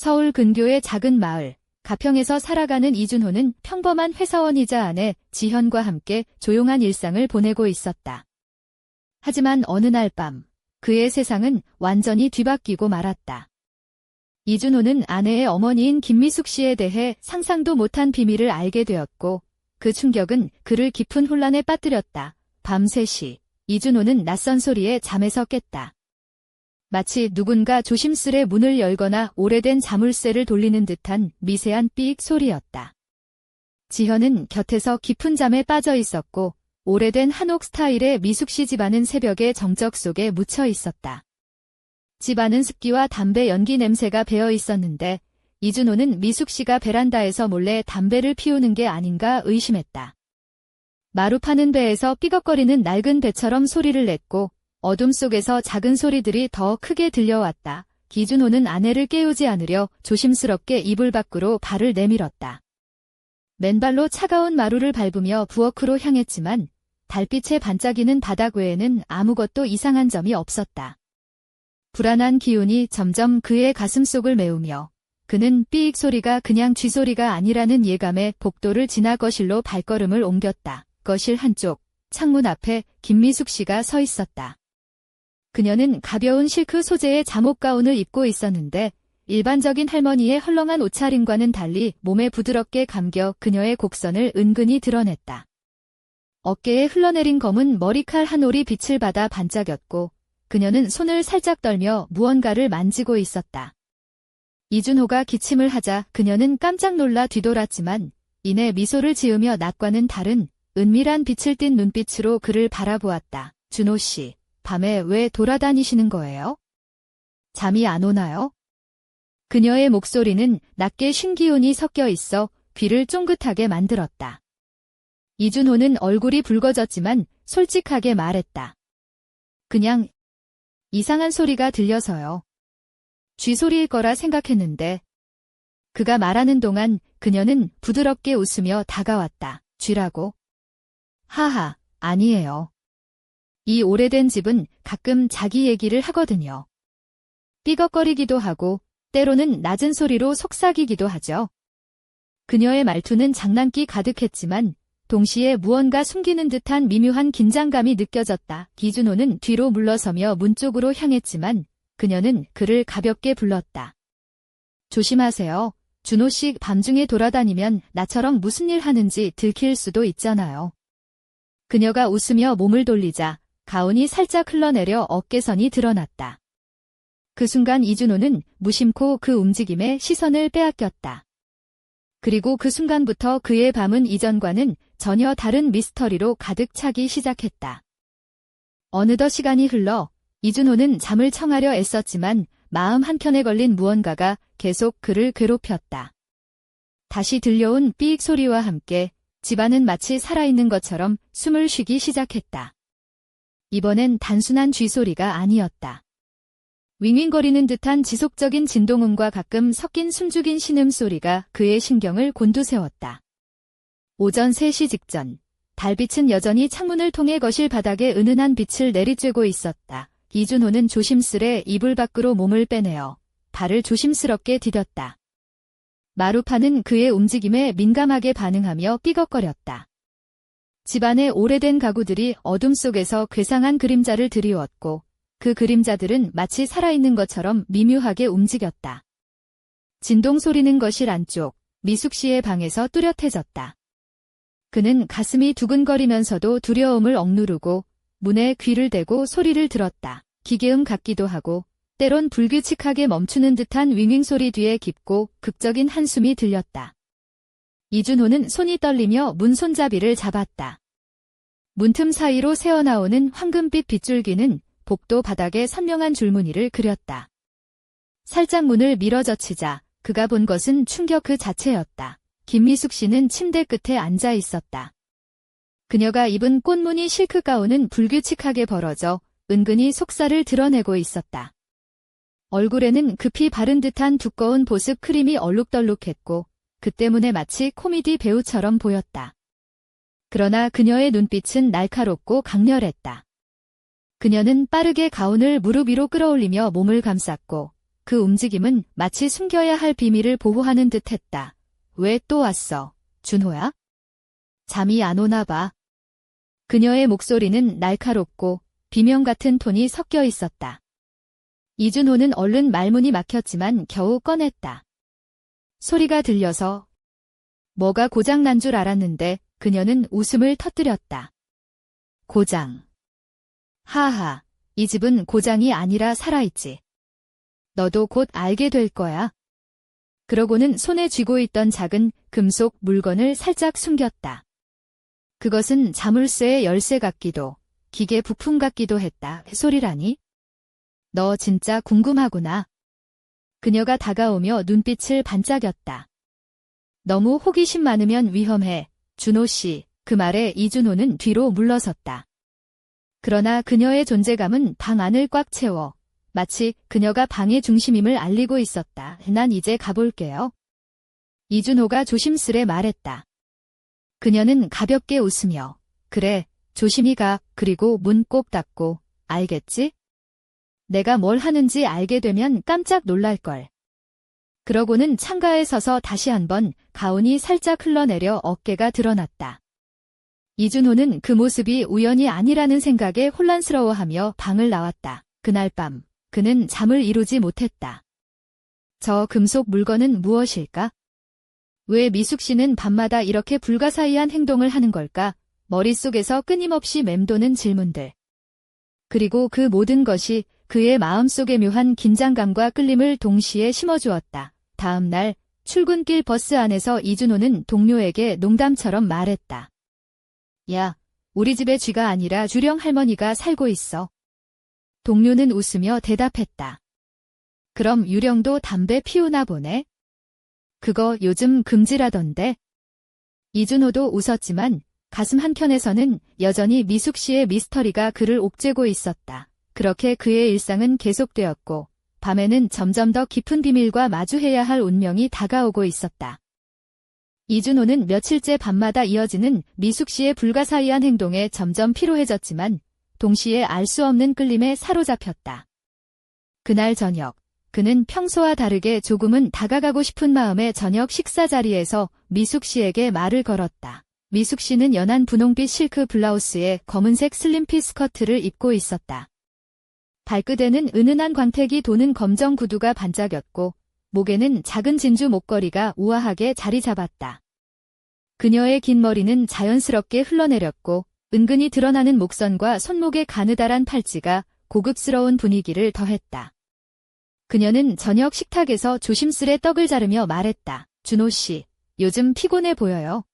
서울 근교의 작은 마을, 가평에서 살아가는 이준호는 평범한 회사원이자 아내 지현과 함께 조용한 일상을 보내고 있었다. 하지만 어느 날 밤, 그의 세상은 완전히 뒤바뀌고 말았다. 이준호는 아내의 어머니인 김미숙 씨에 대해 상상도 못한 비밀을 알게 되었고, 그 충격은 그를 깊은 혼란에 빠뜨렸다. 밤 3시, 이준호는 낯선 소리에 잠에서 깼다. 마치 누군가 조심스레 문을 열거나 오래된 자물쇠를 돌리는 듯한 미세한 삑 소리였다. 지현은 곁에서 깊은 잠에 빠져 있었고, 오래된 한옥 스타일의 미숙 씨 집안은 새벽의 정적 속에 묻혀 있었다. 집안은 습기와 담배 연기 냄새가 배어 있었는데, 이준호는 미숙 씨가 베란다에서 몰래 담배를 피우는 게 아닌가 의심했다. 마루 파는 배에서 삐걱거리는 낡은 배처럼 소리를 냈고, 어둠 속에서 작은 소리들이 더 크게 들려왔다. 이준호는 아내를 깨우지 않으려 조심스럽게 이불 밖으로 발을 내밀었다. 맨발로 차가운 마루를 밟으며 부엌으로 향했지만, 달빛에 반짝이는 바닥 외에는 아무것도 이상한 점이 없었다. 불안한 기운이 점점 그의 가슴속을 메우며, 그는 삐익 소리가 그냥 쥐소리가 아니라는 예감에 복도를 지나 거실로 발걸음을 옮겼다. 거실 한쪽, 창문 앞에 김미숙 씨가 서 있었다. 그녀는 가벼운 실크 소재의 잠옷 가운을 입고 있었는데, 일반적인 할머니의 헐렁한 옷차림과는 달리 몸에 부드럽게 감겨 그녀의 곡선을 은근히 드러냈다. 어깨에 흘러내린 검은 머리칼 한 올이 빛을 받아 반짝였고, 그녀는 손을 살짝 떨며 무언가를 만지고 있었다. 이준호가 기침을 하자 그녀는 깜짝 놀라 뒤돌았지만, 이내 미소를 지으며 낮과는 다른 은밀한 빛을 띤 눈빛으로 그를 바라보았다. 준호 씨, 밤에 왜 돌아다니시는 거예요? 잠이 안 오나요? 그녀의 목소리는 낮게 쉰 기운이 섞여 있어 귀를 쫑긋하게 만들었다. 이준호는 얼굴이 붉어졌지만 솔직하게 말했다. 그냥 이상한 소리가 들려서요. 쥐소리일 거라 생각했는데. 그가 말하는 동안 그녀는 부드럽게 웃으며 다가왔다. 쥐라고? 하하, 아니에요. 이 오래된 집은 가끔 자기 얘기를 하거든요. 삐걱거리기도 하고 때로는 낮은 소리로 속삭이기도 하죠. 그녀의 말투는 장난기 가득했지만 동시에 무언가 숨기는 듯한 미묘한 긴장감이 느껴졌다. 이준호는 뒤로 물러서며 문 쪽으로 향했지만 그녀는 그를 가볍게 불렀다. 조심하세요. 준호 씨 밤중에 돌아다니면 나처럼 무슨 일 하는지 들킬 수도 있잖아요. 그녀가 웃으며 몸을 돌리자 가운이 살짝 흘러내려 어깨선이 드러났다. 그 순간 이준호는 무심코 그 움직임에 시선을 빼앗겼다. 그리고 그 순간부터 그의 밤은 이전과는 전혀 다른 미스터리로 가득 차기 시작했다. 어느덧 시간이 흘러 이준호는 잠을 청하려 애썼지만 마음 한켠에 걸린 무언가가 계속 그를 괴롭혔다. 다시 들려온 삐익 소리와 함께 집안은 마치 살아있는 것처럼 숨을 쉬기 시작했다. 이번엔 단순한 쥐소리가 아니었다. 윙윙거리는 듯한 지속적인 진동음과 가끔 섞인 숨죽인 신음소리가 그의 신경을 곤두세웠다. 오전 3시 직전, 달빛은 여전히 창문을 통해 거실 바닥에 은은한 빛을 내리쬐고 있었다. 이준호는 조심스레 이불 밖으로 몸을 빼내어 발을 조심스럽게 디뎠다. 마루파는 그의 움직임에 민감하게 반응하며 삐걱거렸다. 집안의 오래된 가구들이 어둠 속에서 괴상한 그림자를 드리웠고 그 그림자들은 마치 살아있는 것처럼 미묘하게 움직였다. 진동 소리는 거실 안쪽 미숙 씨의 방에서 뚜렷해졌다. 그는 가슴이 두근거리면서도 두려움을 억누르고 문에 귀를 대고 소리를 들었다. 기계음 같기도 하고 때론 불규칙하게 멈추는 듯한 윙윙 소리 뒤에 깊고 극적인 한숨이 들렸다. 이준호는 손이 떨리며 문 손잡이를 잡았다. 문틈 사이로 새어나오는 황금빛 빗줄기는 복도 바닥에 선명한 줄무늬를 그렸다. 살짝 문을 밀어젖히자 그가 본 것은 충격 그 자체였다. 김미숙 씨는 침대 끝에 앉아 있었다. 그녀가 입은 꽃무늬 실크 가운은 불규칙하게 벌어져 은근히 속살을 드러내고 있었다. 얼굴에는 급히 바른 듯한 두꺼운 보습 크림이 얼룩덜룩했고 그 때문에 마치 코미디 배우처럼 보였다. 그러나 그녀의 눈빛은 날카롭고 강렬했다. 그녀는 빠르게 가운을 무릎 위로 끌어올리며 몸을 감쌌고 그 움직임은 마치 숨겨야 할 비밀을 보호하는 듯 했다. 왜 또 왔어, 준호야? 잠이 안 오나 봐. 그녀의 목소리는 날카롭고 비명 같은 톤이 섞여 있었다. 이준호는 얼른 말문이 막혔지만 겨우 꺼냈다. 소리가 들려서 뭐가 고장난 줄 알았는데 그녀는 웃음을 터뜨렸다. 고장. 하하, 이 집은 고장이 아니라 살아있지. 너도 곧 알게 될 거야. 그러고는 손에 쥐고 있던 작은 금속 물건을 살짝 숨겼다. 그것은 자물쇠의 열쇠 같기도, 기계 부품 같기도 했다. 소리라니? 너 진짜 궁금하구나. 그녀가 다가오며 눈빛을 반짝였다. 너무 호기심 많으면 위험해, 준호 씨. 그 말에 이준호는 뒤로 물러섰다. 그러나 그녀의 존재감은 방 안을 꽉 채워 마치 그녀가 방의 중심임을 알리고 있었다. 난 이제 가볼게요. 이준호가 조심스레 말했다. 그녀는 가볍게 웃으며 그래, 조심히 가. 그리고 문 꼭 닫고. 알겠지? 내가 뭘 하는지 알게 되면 깜짝 놀랄걸. 그러고는 창가에 서서 다시 한번 가운이 살짝 흘러내려 어깨가 드러났다. 이준호는 그 모습이 우연이 아니라는 생각에 혼란스러워하며 방을 나왔다. 그날 밤 그는 잠을 이루지 못했다. 저 금속 물건은 무엇일까? 왜 미숙 씨는 밤마다 이렇게 불가사의한 행동을 하는 걸까? 머릿속에서 끊임없이 맴도는 질문들. 그리고 그 모든 것이 그의 마음속에 묘한 긴장감과 끌림을 동시에 심어주었다. 다음 날 출근길 버스 안에서 이준호는 동료에게 농담처럼 말했다. 야, 우리 집에 쥐가 아니라 주령 할머니가 살고 있어. 동료는 웃으며 대답했다. 그럼 유령도 담배 피우나 보네? 그거 요즘 금지라던데. 이준호도 웃었지만 가슴 한켠에서는 여전히 미숙 씨의 미스터리가 그를 옥죄고 있었다. 그렇게 그의 일상은 계속되었고 밤에는 점점 더 깊은 비밀과 마주해야 할 운명이 다가오고 있었다. 이준호는 며칠째 밤마다 이어지는 미숙 씨의 불가사의한 행동에 점점 피로해졌지만 동시에 알 수 없는 끌림에 사로잡혔다. 그날 저녁, 그는 평소와 다르게 조금은 다가가고 싶은 마음에 저녁 식사 자리에서 미숙 씨에게 말을 걸었다. 미숙 씨는 연한 분홍빛 실크 블라우스에 검은색 슬림핏 스커트를 입고 있었다. 발끝에는 은은한 광택이 도는 검정 구두가 반짝였고 목에는 작은 진주 목걸이가 우아하게 자리 잡았다. 그녀의 긴 머리는 자연스럽게 흘러내렸고 은근히 드러나는 목선과 손목의 가느다란 팔찌가 고급스러운 분위기를 더했다. 그녀는 저녁 식탁에서 조심스레 떡을 자르며 말했다. 준호 씨, 요즘 피곤해 보여요.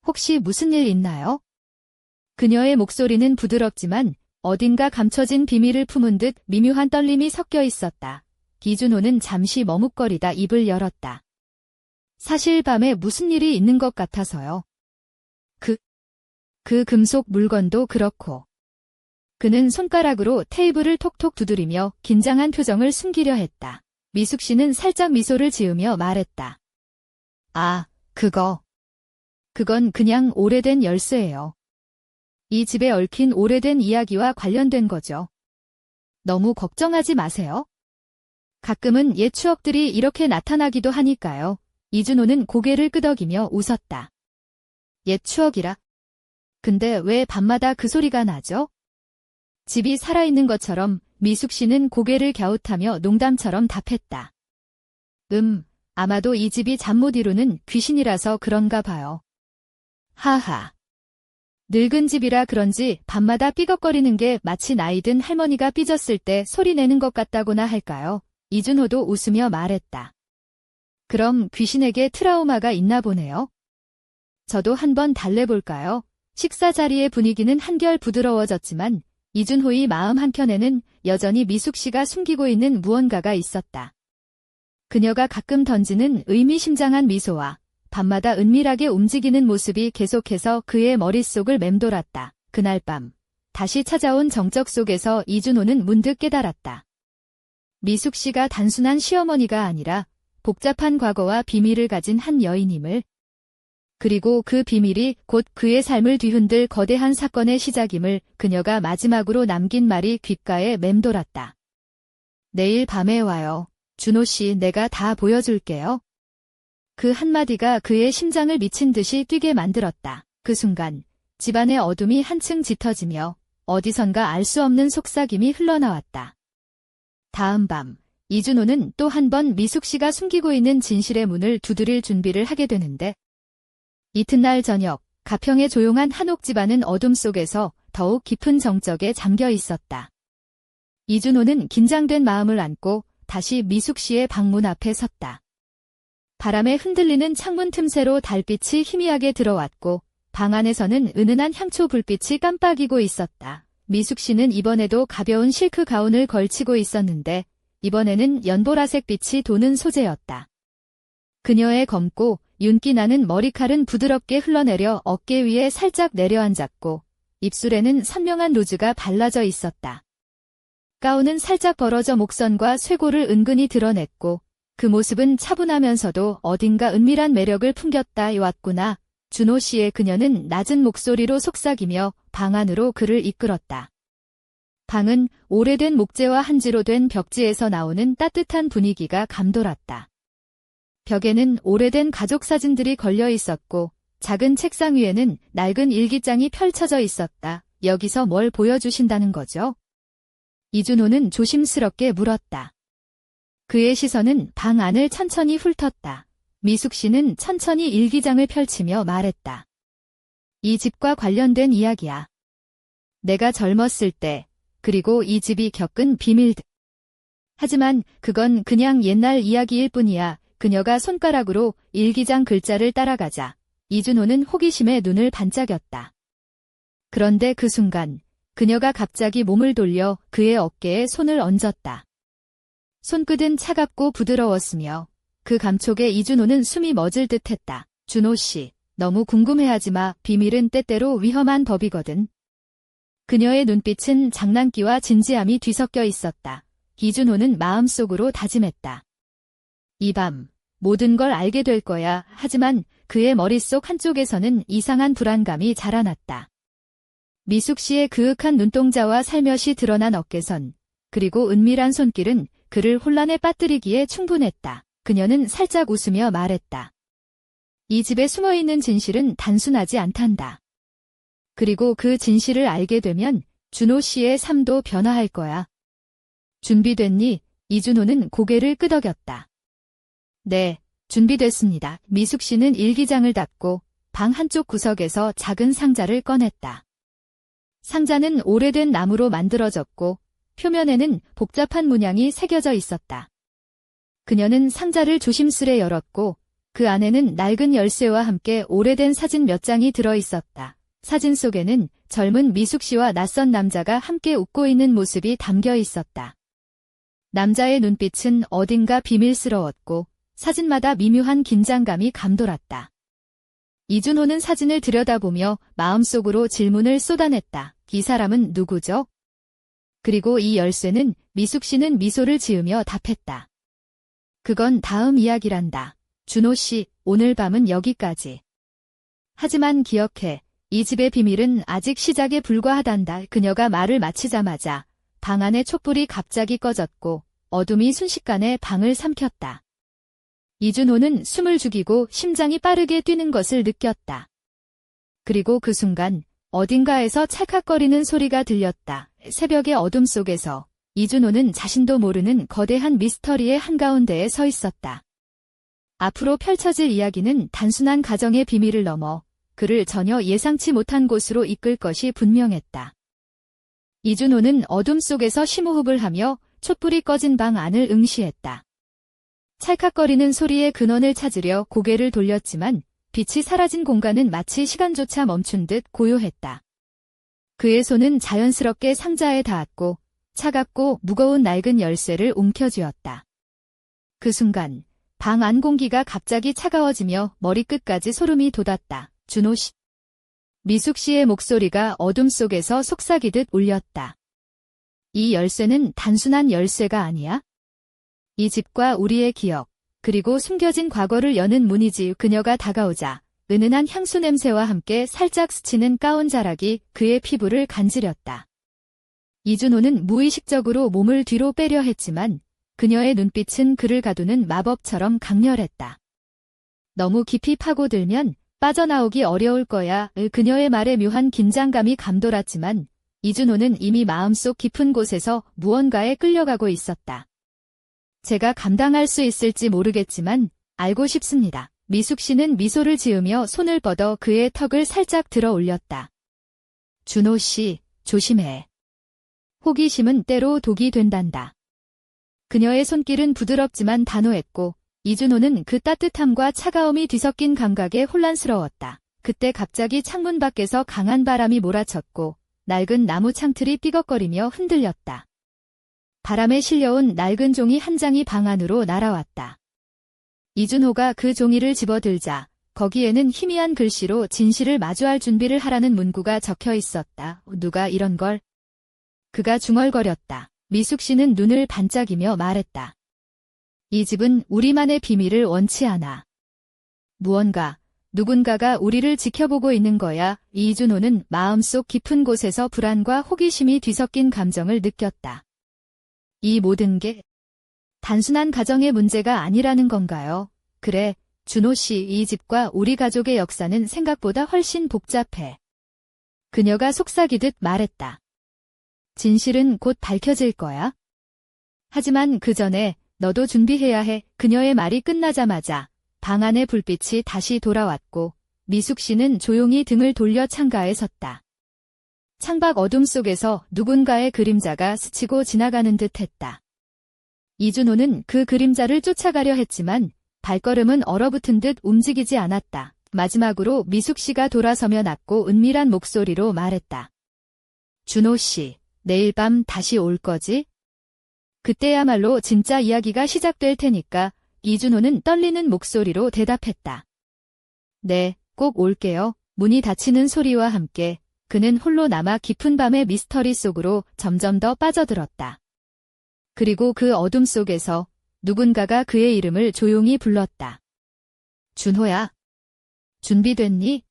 혹시 무슨 일 있나요? 그녀의 목소리는 부드럽지만 어딘가 감춰진 비밀을 품은 듯 미묘한 떨림이 섞여 있었다. 이준호는 잠시 머뭇거리다 입을 열었다. 사실 밤에 무슨 일이 있는 것 같아서요. 그 금속 물건도 그렇고. 그는 손가락으로 테이블을 톡톡 두드리며 긴장한 표정을 숨기려 했다. 미숙 씨는 살짝 미소를 지으며 말했다. 아, 그건 그냥 오래된 열쇠예요. 이 집에 얽힌 오래된 이야기와 관련된 거죠. 너무 걱정하지 마세요. 가끔은 옛 추억들이 이렇게 나타나기도 하니까요. 이준호는 고개를 끄덕이며 웃었다. 옛 추억이라? 근데 왜 밤마다 그 소리가 나죠? 집이 살아있는 것처럼 미숙 씨는 고개를 갸웃하며 농담처럼 답했다. 아마도 이 집이 잠 못 이루는 귀신이라서 그런가 봐요. 하하. 늙은 집이라 그런지 밤마다 삐걱거리는 게 마치 나이 든 할머니가 삐졌을 때 소리 내는 것 같다고나 할까요? 이준호도 웃으며 말했다. 그럼 귀신에게 트라우마가 있나 보네요. 저도 한번 달래볼까요? 식사 자리의 분위기는 한결 부드러워졌지만 이준호의 마음 한켠에는 여전히 미숙 씨가 숨기고 있는 무언가가 있었다. 그녀가 가끔 던지는 의미심장한 미소와 밤마다 은밀하게 움직이는 모습이 계속해서 그의 머릿속을 맴돌았다. 그날 밤, 다시 찾아온 정적 속에서 이준호는 문득 깨달았다. 미숙 씨가 단순한 시어머니가 아니라 복잡한 과거와 비밀을 가진 한 여인임을. 그리고 그 비밀이 곧 그의 삶을 뒤흔들 거대한 사건의 시작임을 그녀가 마지막으로 남긴 말이 귓가에 맴돌았다. 내일 밤에 와요. 준호 씨, 내가 다 보여줄게요. 그 한마디가 그의 심장을 미친 듯이 뛰게 만들었다. 그 순간 집안의 어둠이 한층 짙어지며 어디선가 알 수 없는 속삭임이 흘러나왔다. 다음 밤 이준호는 또 한 번 미숙 씨가 숨기고 있는 진실의 문을 두드릴 준비를 하게 되는데, 이튿날 저녁 가평의 조용한 한옥 집안은 어둠 속에서 더욱 깊은 정적에 잠겨 있었다. 이준호는 긴장된 마음을 안고 다시 미숙 씨의 방문 앞에 섰다. 바람에 흔들리는 창문 틈새로 달빛이 희미하게 들어왔고 방 안에서는 은은한 향초 불빛이 깜빡이고 있었다. 미숙 씨는 이번에도 가벼운 실크 가운을 걸치고 있었는데 이번에는 연보라색 빛이 도는 소재였다. 그녀의 검고 윤기 나는 머리칼은 부드럽게 흘러내려 어깨 위에 살짝 내려앉았고 입술에는 선명한 루즈가 발라져 있었다. 가운은 살짝 벌어져 목선과 쇄골을 은근히 드러냈고 그 모습은 차분하면서도 어딘가 은밀한 매력을 풍겼다. 왔구나. 준호 씨의 그녀는 낮은 목소리로 속삭이며 방 안으로 그를 이끌었다. 방은 오래된 목재와 한지로 된 벽지에서 나오는 따뜻한 분위기가 감돌았다. 벽에는 오래된 가족 사진들이 걸려 있었고 작은 책상 위에는 낡은 일기장이 펼쳐져 있었다. 여기서 뭘 보여주신다는 거죠? 이준호는 조심스럽게 물었다. 그의 시선은 방 안을 천천히 훑었다. 미숙 씨는 천천히 일기장을 펼치며 말했다. 이 집과 관련된 이야기야. 내가 젊었을 때, 그리고 이 집이 겪은 비밀들. 하지만 그건 그냥 옛날 이야기일 뿐이야. 그녀가 손가락으로 일기장 글자를 따라가자 이준호는 호기심에 눈을 반짝였다. 그런데 그 순간 그녀가 갑자기 몸을 돌려 그의 어깨에 손을 얹었다. 손끝은 차갑고 부드러웠으며 그 감촉에 이준호는 숨이 멎을 듯했다. 준호 씨, 너무 궁금해하지 마. 비밀은 때때로 위험한 법이거든. 그녀의 눈빛은 장난기와 진지함이 뒤섞여 있었다. 이준호는 마음속으로 다짐했다. 이 밤 모든 걸 알게 될 거야. 하지만 그의 머릿속 한쪽에서는 이상한 불안감이 자라났다. 미숙 씨의 그윽한 눈동자와 살며시 드러난 어깨선, 그리고 은밀한 손길은 그를 혼란에 빠뜨리기에 충분했다. 그녀는 살짝 웃으며 말했다. 이 집에 숨어있는 진실은 단순하지 않단다. 그리고 그 진실을 알게 되면 준호 씨의 삶도 변화할 거야. 준비됐니? 이준호는 고개를 끄덕였다. 네, 준비됐습니다. 미숙 씨는 일기장을 닫고 방 한쪽 구석에서 작은 상자를 꺼냈다. 상자는 오래된 나무로 만들어졌고 표면에는 복잡한 문양이 새겨져 있었다. 그녀는 상자를 조심스레 열었고 그 안에는 낡은 열쇠와 함께 오래된 사진 몇 장이 들어있었다. 사진 속에는 젊은 미숙 씨와 낯선 남자가 함께 웃고 있는 모습이 담겨 있었다. 남자의 눈빛은 어딘가 비밀스러웠고 사진마다 미묘한 긴장감이 감돌았다. 이준호는 사진을 들여다보며 마음속으로 질문을 쏟아냈다. 이 사람은 누구죠? 그리고 이 열쇠는? 미숙 씨는 미소를 지으며 답했다. 그건 다음 이야기란다. 준호 씨, 오늘 밤은 여기까지. 하지만 기억해. 이 집의 비밀은 아직 시작에 불과하단다. 그녀가 말을 마치자마자 방 안의 촛불이 갑자기 꺼졌고 어둠이 순식간에 방을 삼켰다. 이준호는 숨을 죽이고 심장이 빠르게 뛰는 것을 느꼈다. 그리고 그 순간 어딘가에서 찰칵거리는 소리가 들렸다. 새벽의 어둠 속에서 이준호는 자신도 모르는 거대한 미스터리의 한가운데에 서 있었다. 앞으로 펼쳐질 이야기는 단순한 가정의 비밀을 넘어 그를 전혀 예상치 못한 곳으로 이끌 것이 분명했다. 이준호는 어둠 속에서 심호흡을 하며 촛불이 꺼진 방 안을 응시했다. 찰칵거리는 소리의 근원을 찾으려 고개를 돌렸지만 빛이 사라진 공간은 마치 시간조차 멈춘 듯 고요했다. 그의 손은 자연스럽게 상자에 닿았고 차갑고 무거운 낡은 열쇠를 움켜쥐었다. 그 순간 방 안 공기가 갑자기 차가워지며 머리끝까지 소름이 돋았다. 준호 씨. 미숙 씨의 목소리가 어둠 속에서 속삭이듯 울렸다. 이 열쇠는 단순한 열쇠가 아니야? 이 집과 우리의 기억, 그리고 숨겨진 과거를 여는 문이지. 그녀가 다가오자 은은한 향수 냄새와 함께 살짝 스치는 가운 자락이 그의 피부를 간지렸다. 이준호는 무의식적으로 몸을 뒤로 빼려 했지만 그녀의 눈빛은 그를 가두는 마법처럼 강렬했다. 너무 깊이 파고들면 빠져나오기 어려울 거야. 그녀의 말에 묘한 긴장감이 감돌았지만 이준호는 이미 마음속 깊은 곳에서 무언가에 끌려가고 있었다. 제가 감당할 수 있을지 모르겠지만 알고 싶습니다. 미숙 씨는 미소를 지으며 손을 뻗어 그의 턱을 살짝 들어 올렸다. 준호 씨, 조심해. 호기심은 때로 독이 된단다. 그녀의 손길은 부드럽지만 단호했고 이준호는 그 따뜻함과 차가움이 뒤섞인 감각에 혼란스러웠다. 그때 갑자기 창문 밖에서 강한 바람이 몰아쳤고 낡은 나무 창틀이 삐걱거리며 흔들렸다. 바람에 실려온 낡은 종이 한 장이 방 안으로 날아왔다. 이준호가 그 종이를 집어들자 거기에는 희미한 글씨로 진실을 마주할 준비를 하라는 문구가 적혀 있었다. 누가 이런 걸? 그가 중얼거렸다. 미숙 씨는 눈을 반짝이며 말했다. 이 집은 우리만의 비밀을 원치 않아. 누군가가 우리를 지켜보고 있는 거야. 이준호는 마음속 깊은 곳에서 불안과 호기심이 뒤섞인 감정을 느꼈다. 이 모든 게 단순한 가정의 문제가 아니라는 건가요? 그래, 준호 씨, 이 집과 우리 가족의 역사는 생각보다 훨씬 복잡해. 그녀가 속삭이듯 말했다. 진실은 곧 밝혀질 거야. 하지만 그 전에 너도 준비해야 해. 그녀의 말이 끝나자마자 방 안의 불빛이 다시 돌아왔고 미숙 씨는 조용히 등을 돌려 창가에 섰다. 창밖 어둠 속에서 누군가의 그림자가 스치고 지나가는 듯 했다. 이준호는 그 그림자를 쫓아가려 했지만 발걸음은 얼어붙은 듯 움직이지 않았다. 마지막으로 미숙 씨가 돌아서며 낮고 은밀한 목소리로 말했다. 준호 씨, 내일 밤 다시 올 거지? 그때야말로 진짜 이야기가 시작될 테니까. 이준호는 떨리는 목소리로 대답했다. 네, 꼭 올게요. 문이 닫히는 소리와 함께 그는 홀로 남아 깊은 밤의 미스터리 속으로 점점 더 빠져들었다. 그리고 그 어둠 속에서 누군가가 그의 이름을 조용히 불렀다. 준호야. 준비됐니?